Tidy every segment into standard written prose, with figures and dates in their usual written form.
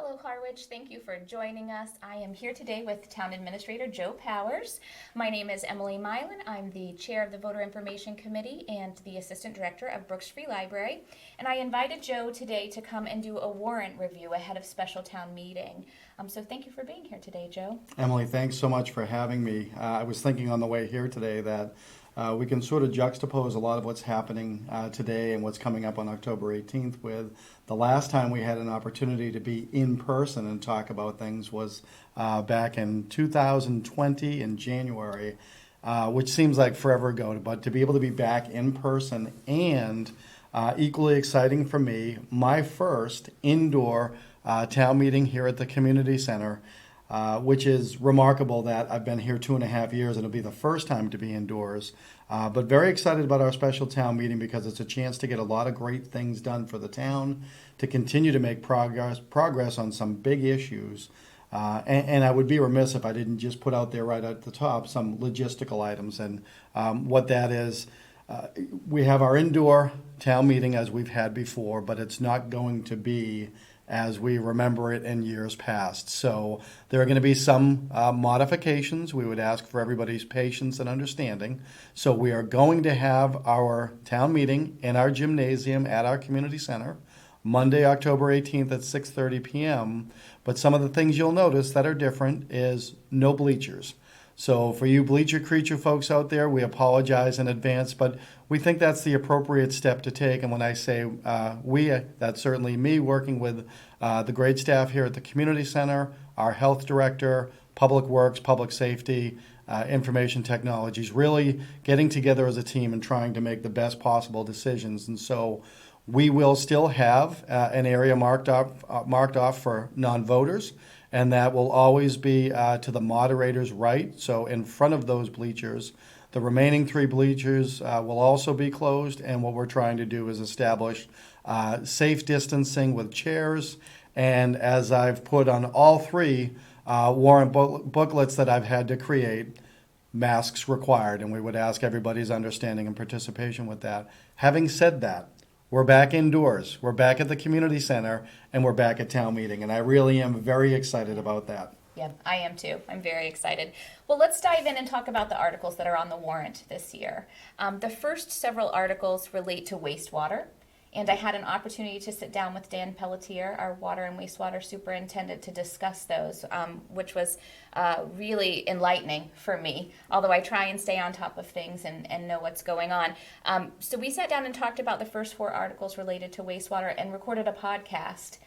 Hello, Harwich. Thank you for joining us. I am here today with Town Administrator Joe Powers. My name is Emily Milan. I'm the Chair of the Voter Information Committee and the Assistant Director of Brooks Free Library. And I invited Joe today to come and do a warrant review ahead of special town meeting. So thank you for being here today, Joe. Emily, thanks so much for having me. I was thinking on the way here today that we can sort of juxtapose a lot of what's happening today and what's coming up on October 18th with the last time we had an opportunity to be in person and talk about things was back in 2020 in January, which seems like forever ago, but to be able to be back in person and equally exciting for me, my first indoor town meeting here at the community center, which is remarkable that I've been here 2.5 years and it'll be the first time to be indoors. But very excited about our special town meeting because it's a chance to get a lot of great things done for the town, to continue to make progress on some big issues. And I would be remiss if I didn't just put out there right at the top some logistical items. And what that is, we have our indoor town meeting as we've had before, but it's not going to be as we remember it in years past. So there are going to be some modifications. We would ask for everybody's patience and understanding. So we are going to have our town meeting in our gymnasium at our community center, Monday, October 18th at 6:30 p.m. But some of the things you'll notice that are different is no bleachers. So for you bleacher creature folks out there, we apologize in advance, but we think that's the appropriate step to take. And when I say we, that's certainly me working with the great staff here at the community center, our health director, public works, public safety, information technologies, really getting together as a team and trying to make the best possible decisions. And so we will still have an area marked off for non-voters. And that will always be to the moderator's right, so in front of those bleachers. The remaining 3 bleachers will also be closed, and what we're trying to do is establish safe distancing with chairs. And as I've put on all 3 warrant booklets that I've had to create, masks required, and we would ask everybody's understanding and participation with that. Having said that, we're back indoors, we're back at the community center, and we're back at town meeting. And I really am very excited about that. Yeah, I am too. I'm very excited. Well, let's dive in and talk about the articles that are on the warrant this year. The first several articles relate to wastewater. And I had an opportunity to sit down with Dan Pelletier, our water and wastewater superintendent, to discuss those, which was really enlightening for me, although I try and stay on top of things and know what's going on. So we sat down and talked about the first 4 articles related to wastewater and recorded a podcast,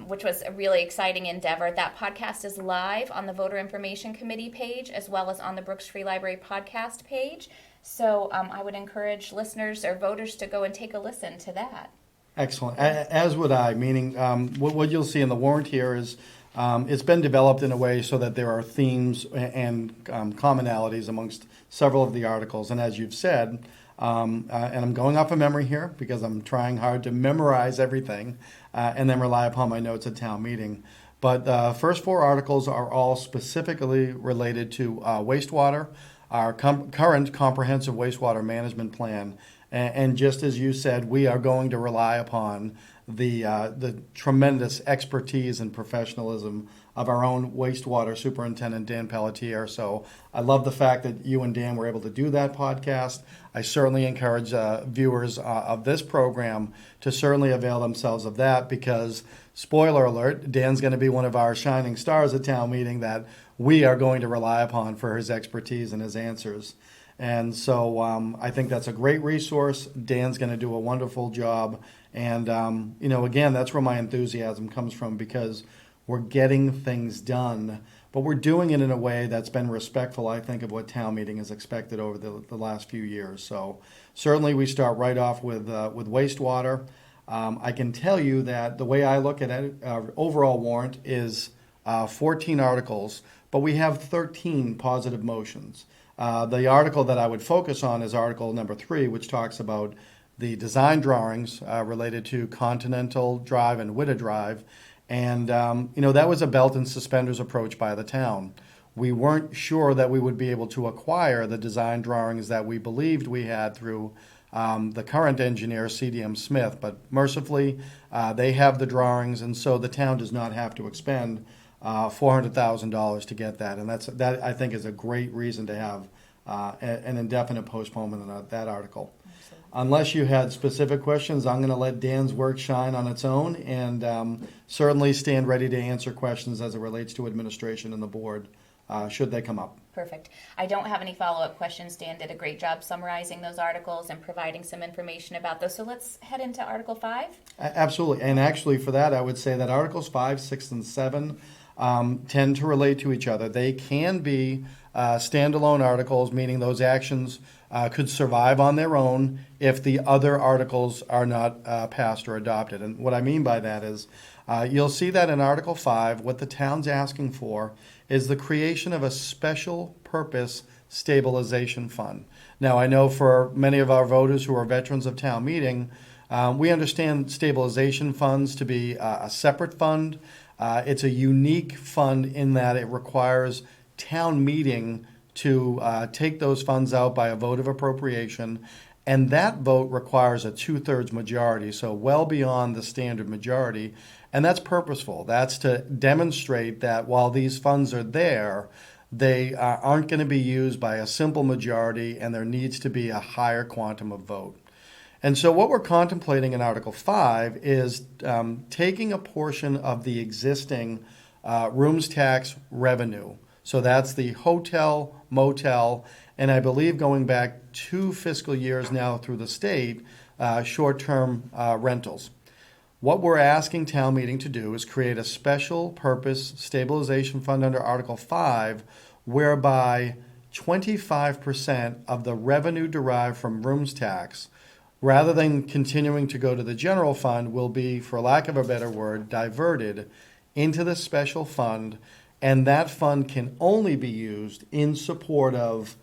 which was a really exciting endeavor. That podcast is live on the Voter Information Committee page as well as on the Brooks Free Library podcast page. So I would encourage listeners or voters to go and take a listen to that. Excellent. As would I, meaning what you'll see in the warrant here is it's been developed in a way so that there are themes and commonalities amongst several of the articles. And as you've said, and I'm going off of memory here because I'm trying hard to memorize everything and then rely upon my notes at town meeting. But the first 4 articles are all specifically related to wastewater, our current comprehensive wastewater management plan. And just as you said, we are going to rely upon the tremendous expertise and professionalism of our own wastewater superintendent, Dan Pelletier. So I love the fact that you and Dan were able to do that podcast. I certainly encourage viewers of this program to certainly avail themselves of that because, spoiler alert, Dan's going to be one of our shining stars at town meeting that we are going to rely upon for his expertise and his answers. And so I think that's a great resource. Dan's going to do a wonderful job. And, again, that's where my enthusiasm comes from because we're getting things done, but we're doing it in a way that's been respectful, I think, of what town meeting has expected over the last few years. So certainly we start right off with wastewater. I can tell you that the way I look at it, overall warrant is 14 articles, but we have 13 positive motions. The article that I would focus on is article number 3, which talks about the design drawings related to Continental Drive and Witta Drive. And, that was a belt and suspenders approach by the town. We weren't sure that we would be able to acquire the design drawings that we believed we had through the current engineer, CDM Smith, but mercifully, they have the drawings, and so the town does not have to expend $400,000 to get that. And that I think is a great reason to have an indefinite postponement of that article. Unless you had specific questions, I'm going to let Dan's work shine on its own, and certainly stand ready to answer questions as it relates to administration and the board, should they come up. Perfect. I don't have any follow-up questions. Dan did a great job summarizing those articles and providing some information about those. So let's head into Article 5. Absolutely. And actually for that, I would say that Articles 5, 6, and 7 tend to relate to each other. They can be standalone articles, meaning those actions could survive on their own if the other articles are not passed or adopted. And what I mean by that is you'll see that in Article 5, what the town's asking for is the creation of a special purpose stabilization fund. Now, I know for many of our voters who are veterans of town meeting, we understand stabilization funds to be a separate fund. It's a unique fund in that it requires town meeting to take those funds out by a vote of appropriation, and that vote requires a 2/3 majority, so well beyond the standard majority, and that's purposeful. That's to demonstrate that while these funds are there, they aren't going to be used by a simple majority, and there needs to be a higher quantum of vote. And so what we're contemplating in Article 5 is taking a portion of the existing rooms tax revenue. So that's the hotel, motel, and I believe going back 2 fiscal years now through the state, short-term rentals. What we're asking town meeting to do is create a special purpose stabilization fund under Article 5, whereby 25% of the revenue derived from rooms tax, rather than continuing to go to the general fund, will be, for lack of a better word, diverted into the special fund, and that fund can only be used in support of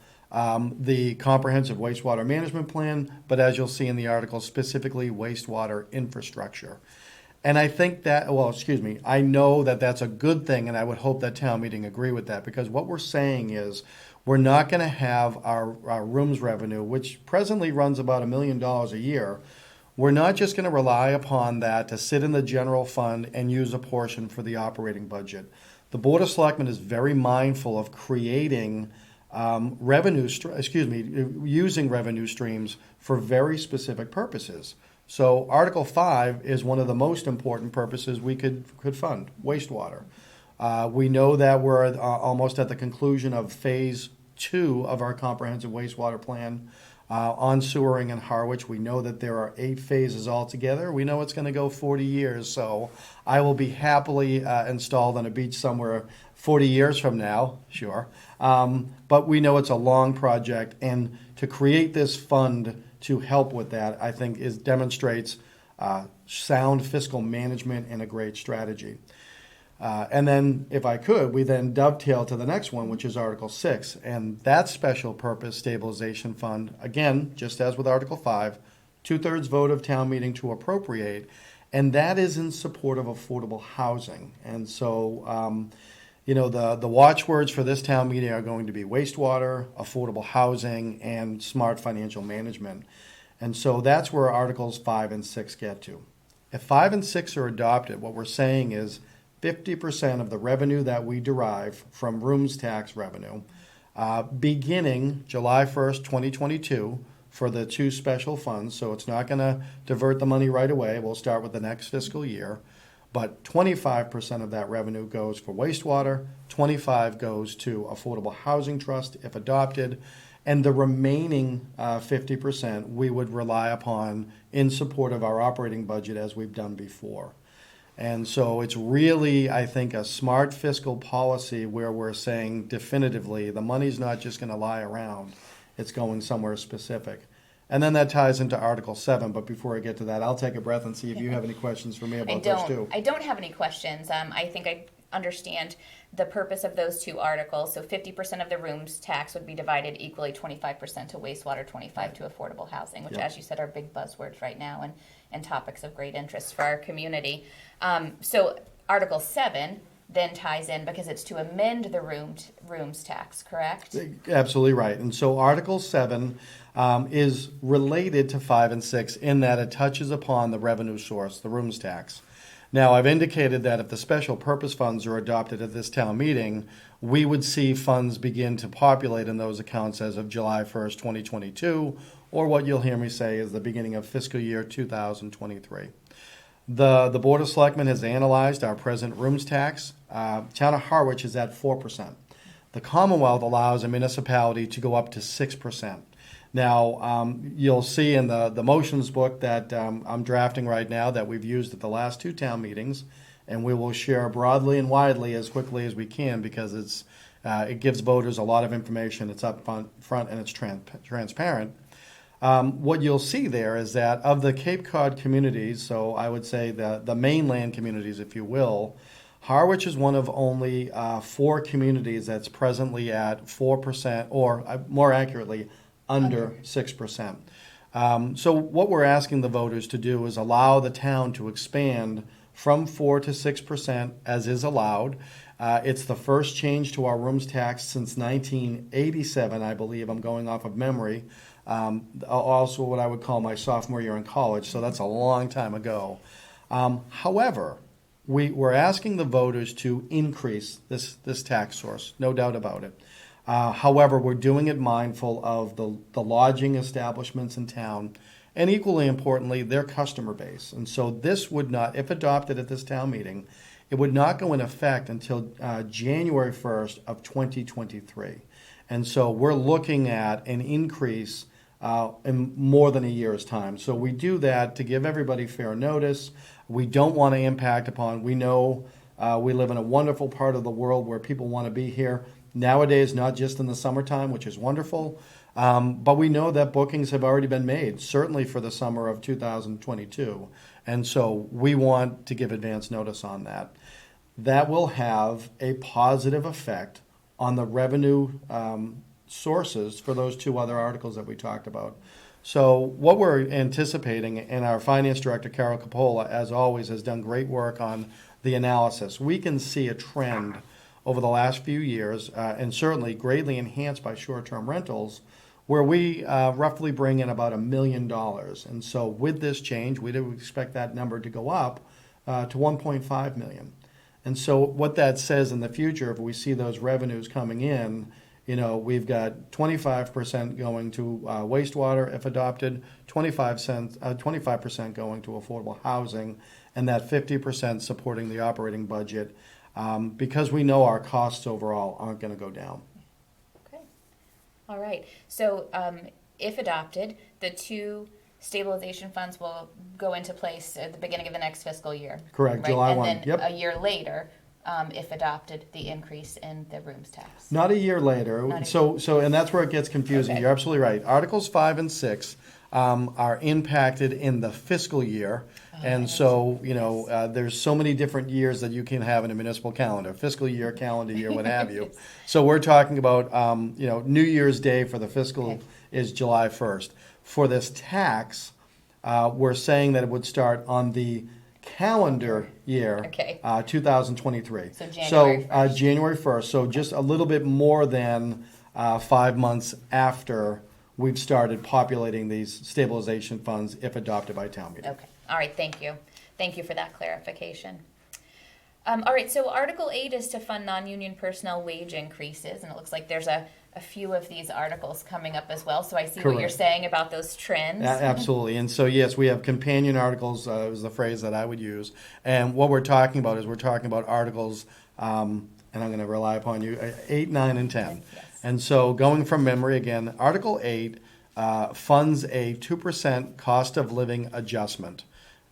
the comprehensive wastewater management plan, but as you'll see in the article, specifically wastewater infrastructure. And I think that, I know that that's a good thing, and I would hope that town meeting agree with that, because what we're saying is we're not going to have our rooms revenue, which presently runs about $1 million a year. We're not just going to rely upon that to sit in the general fund and use a portion for the operating budget. The Board of Selectmen is very mindful of creating using revenue streams for very specific purposes. So Article 5 is one of the most important purposes we could fund, wastewater. We know that we're almost at the conclusion of Phase 2 of our comprehensive wastewater plan on sewering in Harwich. We know that there are 8 phases altogether. We know it's going to go 40 years, so I will be happily installed on a beach somewhere 40 years from now, sure. But we know it's a long project, and to create this fund to help with that, I think demonstrates sound fiscal management and a great strategy. And then, if I could, we then dovetail to the next one, which is Article 6. And that special purpose stabilization fund, again, just as with Article 5, 2/3 vote of town meeting to appropriate. And that is in support of affordable housing. And so, the watchwords for this town meeting are going to be wastewater, affordable housing, and smart financial management. And so that's where Articles 5 and 6 get to. If 5 and 6 are adopted, what we're saying is 50% of the revenue that we derive from rooms tax revenue, beginning July 1st, 2022, for the 2 special funds. So it's not going to divert the money right away. We'll start with the next fiscal year. But 25% of that revenue goes for wastewater, 25% goes to Affordable Housing Trust if adopted, and the remaining 50% we would rely upon in support of our operating budget as we've done before. And so it's really, I think, a smart fiscal policy where we're saying definitively the money's not just going to lie around, it's going somewhere specific. And then that ties into Article 7, but before I get to that, I'll take a breath and see if you have any questions for me about those two. I don't have any questions. I think I understand the purpose of those 2 articles. So 50% of the rooms tax would be divided equally, 25% to wastewater, 25% to affordable housing, which, as you said, are big buzzwords right now and topics of great interest for our community. So Article 7 then ties in because it's to amend the rooms tax, correct? Absolutely right. And so Article 7 is related to 5 and 6 in that it touches upon the revenue source, the rooms tax. Now, I've indicated that if the special purpose funds are adopted at this town meeting, we would see funds begin to populate in those accounts as of July 1st, 2022, or what you'll hear me say is the beginning of fiscal year 2023. The Board of Selectmen has analyzed our present rooms tax. Town of Harwich is at 4%. The Commonwealth allows a municipality to go up to 6%. Now, you'll see in the motions book that I'm drafting right now that we've used at the last two town meetings, and we will share broadly and widely as quickly as we can because it gives voters a lot of information. It's up front and it's transparent. What you'll see there is that of the Cape Cod communities, so I would say the mainland communities, if you will, Harwich is one of only 4 communities that's presently at 4%, or more accurately, under 6%. So what we're asking the voters to do is allow the town to expand from 4 to 6% as is allowed. It's the first change to our rooms tax since 1987, I believe. I'm going off of memory. Also what I would call my sophomore year in college, so that's a long time ago. However, we're asking the voters to increase this tax source, no doubt about it. However, we're doing it mindful of the lodging establishments in town, and equally importantly, their customer base. And so this would not, if adopted at this town meeting, it would not go in effect until January 1st of 2023. And so we're looking at an increase in more than a year's time. So we do that to give everybody fair notice. We don't want to impact upon, we know we live in a wonderful part of the world where people want to be here. Nowadays, not just in the summertime, which is wonderful, but we know that bookings have already been made, certainly for the summer of 2022. And so we want to give advance notice on that. That will have a positive effect on the revenue sources for those 2 other articles that we talked about. So what we're anticipating, and our finance director, Carol Capola, as always, has done great work on the analysis. We can see a trend over the last few years, and certainly greatly enhanced by short-term rentals, where we roughly bring in about $1 million. And so with this change, we do expect that number to go up to 1.5 million. And so what that says in the future, if we see those revenues coming in, we've got 25% going to wastewater if adopted, 25% going to affordable housing, and that 50% supporting the operating budget, because we know our costs overall aren't going to go down. Okay. All right. So if adopted, the 2 stabilization funds will go into place at the beginning of the next fiscal year. Correct, right? July and 1. Then Yep. a year later, if adopted, the increase in the rooms tax. Not a year later. Not a So and that's where it gets confusing. Okay. You're absolutely right. Articles 5 and 6 are impacted in the fiscal year. And so, there's so many different years that you can have in a municipal calendar, fiscal year, calendar year, what have you. So we're talking about, New Year's Day for the fiscal is July 1st. For this tax, we're saying that it would start on the calendar year, 2023. So January 1st. January 1st. So just a little bit more than 5 months after we've started populating these stabilization funds if adopted by town meeting. Okay. All right. Thank you. Thank you for that clarification. All right. So Article 8 is to fund non-union personnel wage increases, and it looks like there's a few of these articles coming up as well. So I see what you're saying about those trends. Absolutely. And so, yes, we have companion articles, is the phrase that I would use. And what we're talking about is we're talking about articles, and I'm going to rely upon you, 8, 9, and 10. Yes. And so going from memory again, Article 8 funds a 2% cost of living adjustment.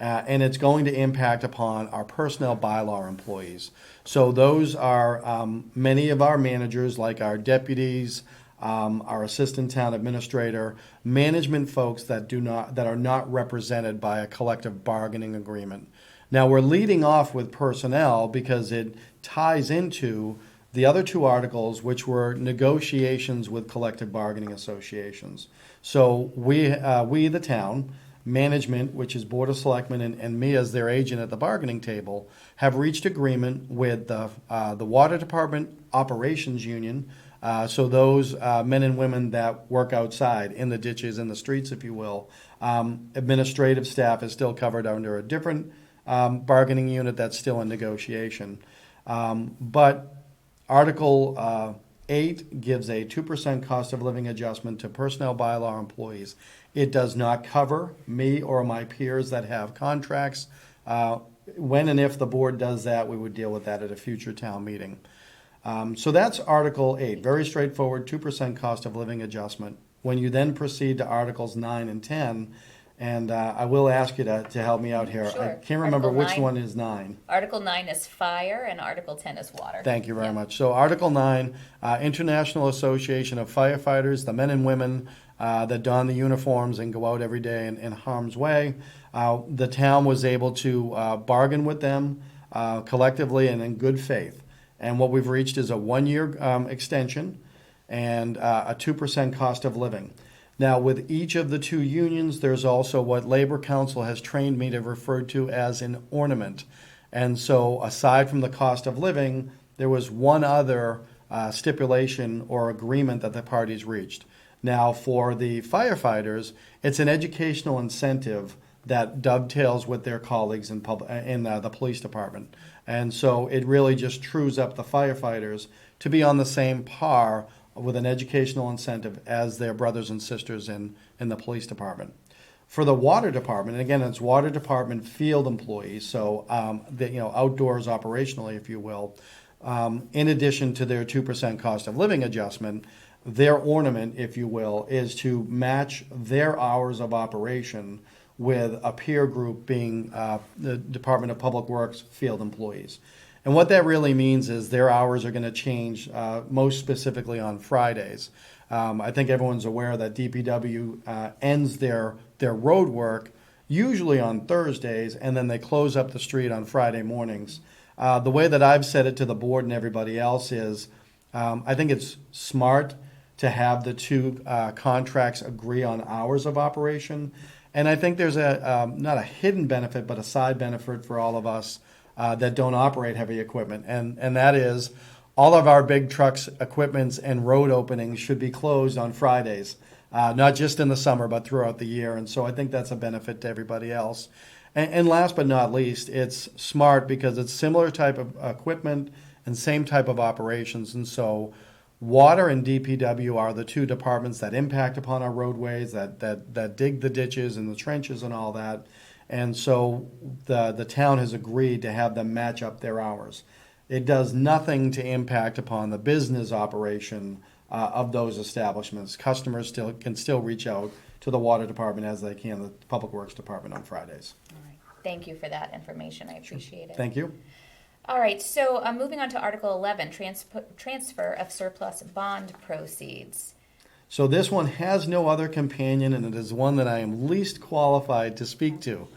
And it's going to impact upon our personnel bylaw employees. So those are many of our managers, like our deputies, our assistant town administrator, management folks that are not represented by a collective bargaining agreement. Now we're leading off with personnel because it ties into the other 2 articles, which were negotiations with collective bargaining associations. So we the town, management, which is Board of Selectmen, and me as their agent at the bargaining table, have reached agreement with the Water Department Operations Union. So those men and women that work outside in the ditches, in the streets, if you will. Administrative staff is still covered under a different bargaining unit that's still in negotiation. But Article 8 gives a 2% cost of living adjustment to personnel bylaw employees. It does not cover me or my peers that have contracts. When and if the board does that, we would deal with that at a future town meeting. So that's Article 8, very straightforward, 2% cost of living adjustment. When you then proceed to Articles 9 and 10, and I will ask you to help me out here. Sure. I can't remember Article which 9. one is 9. Article 9 is fire, and Article 10 is water. Thank you very Yep. much. So Article 9, International Association of Firefighters, the men and women that don the uniforms and go out every day in harm's way. The town was able to bargain with them collectively and in good faith. And what we've reached is a 1-year extension and a 2% cost of living. Now, with each of the two unions, there's also what Labor Council has trained me to refer to as an ornament. And so aside from the cost of living, there was one other stipulation or agreement that the parties reached. Now, for the firefighters, it's an educational incentive that dovetails with their colleagues in the police department. And so it really just trues up the firefighters to be on the same par with an educational incentive as their brothers and sisters in the police department. For the water department, and again, it's water department field employees, so outdoors operationally, if you will, in addition to their 2% cost of living adjustment, their ornament, if you will, is to match their hours of operation with a peer group being the Department of Public Works field employees. And what that really means is their hours are going to change, most specifically on Fridays. I think everyone's aware that DPW ends their road work usually on Thursdays, and then they close up the street on Friday mornings. The way that I've said it to the board and everybody else is I think it's smart to have the two contracts agree on hours of operation. And I think there's not a hidden benefit, but a side benefit for all of us that don't operate heavy equipment. And that is all of our big trucks, equipments, and road openings should be closed on Fridays, not just in the summer, but throughout the year. And so I think that's a benefit to everybody else. And last but not least, it's smart because it's similar type of equipment and same type of operations. And so water and DPW are the two departments that impact upon our roadways, that dig the ditches and the trenches and all that. And so the town has agreed to have them match up their hours. It does nothing to impact upon the business operation of those establishments. Customers can still reach out to the water department as they can the Public Works department on Fridays. All right. Thank you for that information. I appreciate it. Thank you. All right, so moving on to Article 11, transfer of surplus bond proceeds. So this one has no other companion, and it is one that I am least qualified to speak to.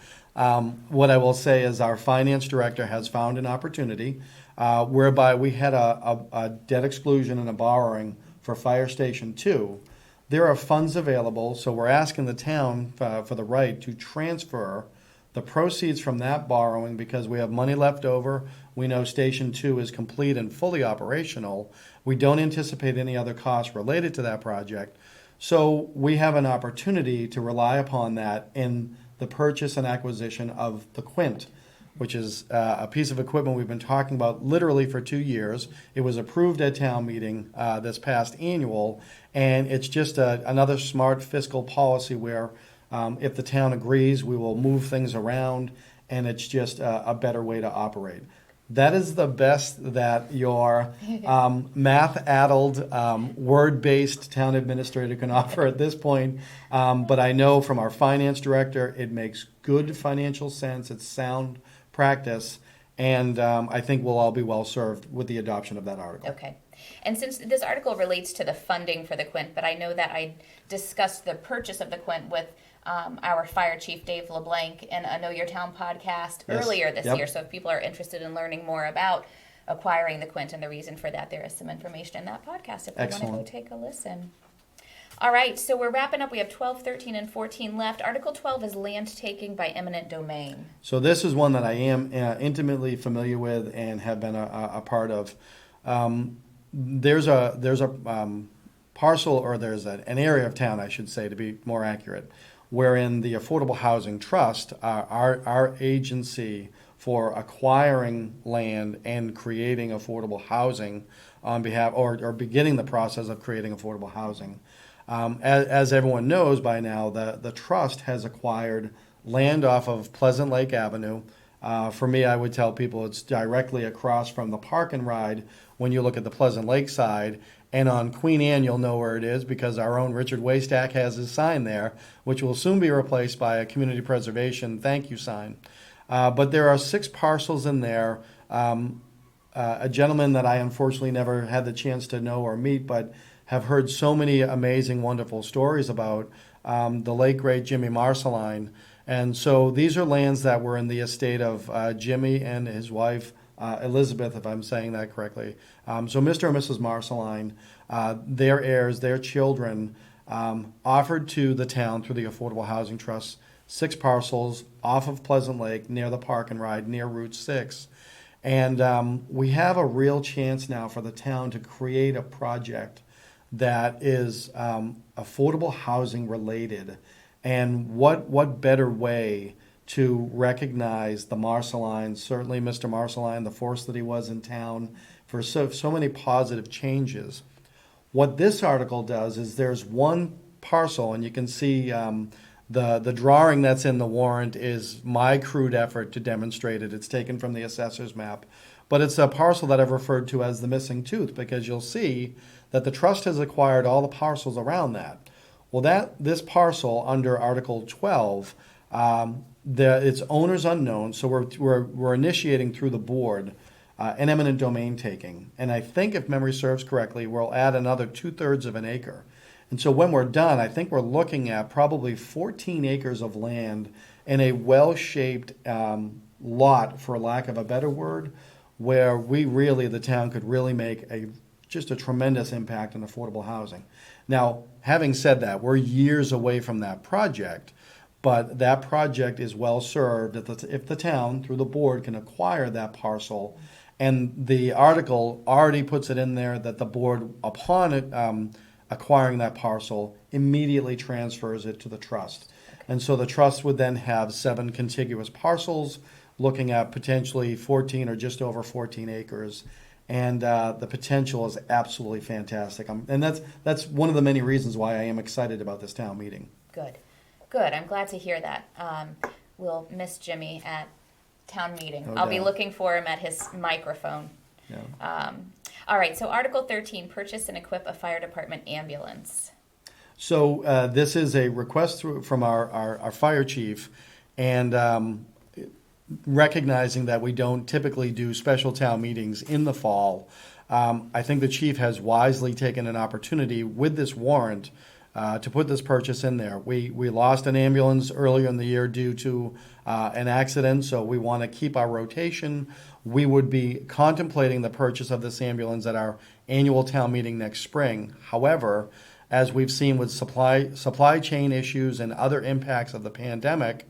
What I will say is our finance director has found an opportunity whereby we had a debt exclusion and a borrowing for Fire Station 2. There are funds available, so we're asking the town for the right to transfer the proceeds from that borrowing because we have money left over. We know Station 2 is complete and fully operational. We don't anticipate any other costs related to that project. So we have an opportunity to rely upon that in the purchase and acquisition of the Quint, which is a piece of equipment we've been talking about literally for 2 years. It was approved at town meeting this past annual, and it's just another smart fiscal policy where if the town agrees, we will move things around, and it's just a better way to operate. That is the best that your math-addled, word-based town administrator can offer at this point. But I know from our finance director, it makes good financial sense. It's sound practice. And I think we'll all be well served with the adoption of that article. Okay. And since this article relates to the funding for the Quint, but I know that I discussed the purchase of the Quint with our fire chief, Dave LeBlanc, in a Know Your Town podcast earlier this year. So if people are interested in learning more about acquiring the Quint and the reason for that, there is some information in that podcast if they want to go take a listen. All right, so we're wrapping up. We have 12, 13, and 14 left. Article 12 is land taking by eminent domain. So this is one that I am intimately familiar with and have been a part of. There's a parcel, or there's an area of town, I should say, to be more accurate, wherein the Affordable Housing Trust, our agency for acquiring land and creating affordable housing on behalf, or beginning the process of creating affordable housing. As everyone knows by now, the trust has acquired land off of Pleasant Lake Avenue. For me, I would tell people it's directly across from the Park and Ride when you look at the Pleasant Lake side. And on Queen Anne, you'll know where it is because our own Richard Waystack has his sign there, which will soon be replaced by a community preservation thank you sign. But there are 6 parcels in there. A gentleman that I unfortunately never had the chance to know or meet, but have heard so many amazing, wonderful stories about, the late, great Jimmy Marceline. And so these are lands that were in the estate of Jimmy and his wife, Elizabeth, if I'm saying that correctly. So Mr. and Mrs. Marceline, their heirs, their children, offered to the town through the Affordable Housing Trust 6 parcels off of Pleasant Lake near the Park and Ride, near Route 6. And we have a real chance now for the town to create a project that is affordable housing related. And what better way to recognize the Marcelines, certainly Mr. Marceline, the force that he was in town for so many positive changes. What this article does is there's one parcel, and you can see the drawing that's in the warrant is my crude effort to demonstrate it. It's taken from the assessor's map. But it's a parcel that I've referred to as the missing tooth, because you'll see that the trust has acquired all the parcels around that. Well, this parcel under Article 12, its owner's unknown, so we're initiating through the board an eminent domain taking. And I think, if memory serves correctly, we'll add another 2/3 of an acre. And so when we're done, I think we're looking at probably 14 acres of land in a well-shaped lot, for lack of a better word, where the town could really make just a tremendous impact on affordable housing. Now, having said that, we're years away from that project, but that project is well served if the town, through the board, can acquire that parcel. And the article already puts it in there that the board, upon acquiring that parcel, immediately transfers it to the trust. And so the trust would then have 7 contiguous parcels, looking at potentially 14 or just over 14 acres. And the potential is absolutely fantastic. And that's one of the many reasons why I am excited about this town meeting. Good. I'm glad to hear that. We'll miss Jimmy at town meeting. No I'll be doubt. looking for him at his microphone. Yeah. All right, so Article 13, purchase and equip a fire department ambulance. So this is a request from our fire chief, and recognizing that we don't typically do special town meetings in the fall, I think the chief has wisely taken an opportunity with this warrant to put this purchase in there. We lost an ambulance earlier in the year due to an accident, so we want to keep our rotation. We would be contemplating the purchase of this ambulance at our annual town meeting next spring. However, as we've seen with supply chain issues and other impacts of the pandemic,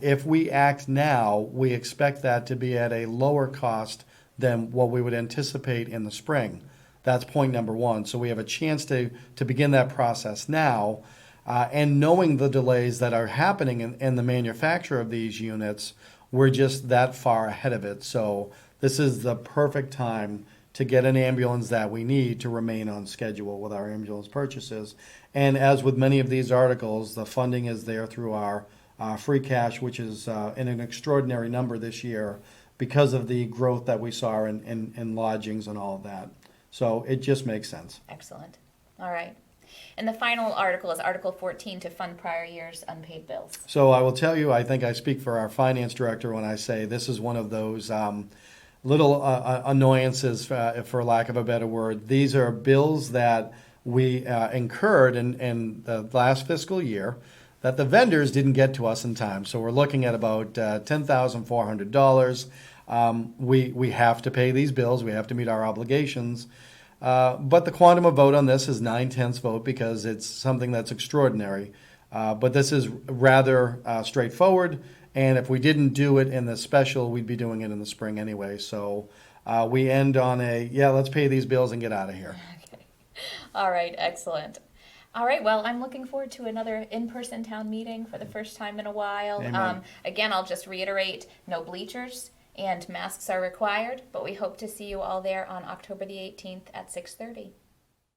if we act now, we expect that to be at a lower cost than what we would anticipate in the spring. That's point number one. So we have a chance to begin that process now. And knowing the delays that are happening in the manufacture of these units, we're just that far ahead of it. So this is the perfect time to get an ambulance that we need to remain on schedule with our ambulance purchases. And as with many of these articles, the funding is there through our free cash, which is in an extraordinary number this year because of the growth that we saw in lodgings and all of that. So it just makes sense. Excellent. All right. And the final article is Article 14, to fund prior year's unpaid bills. So I will tell you, I think I speak for our finance director when I say this is one of those little annoyances, for lack of a better word. These are bills that we incurred in the last fiscal year that the vendors didn't get to us in time. So we're looking at about $10,400. We have to pay these bills. We have to meet our obligations. But the quantum of vote on this is 9/10 vote because it's something that's extraordinary. But this is rather straightforward. And if we didn't do it in the special, we'd be doing it in the spring anyway. So we end on let's pay these bills and get out of here. Okay. All right, excellent. All right, well, I'm looking forward to another in-person town meeting for the first time in a while. Amen. Again, I'll just reiterate, no bleachers and masks are required, but we hope to see you all there on October the 18th at 6:30.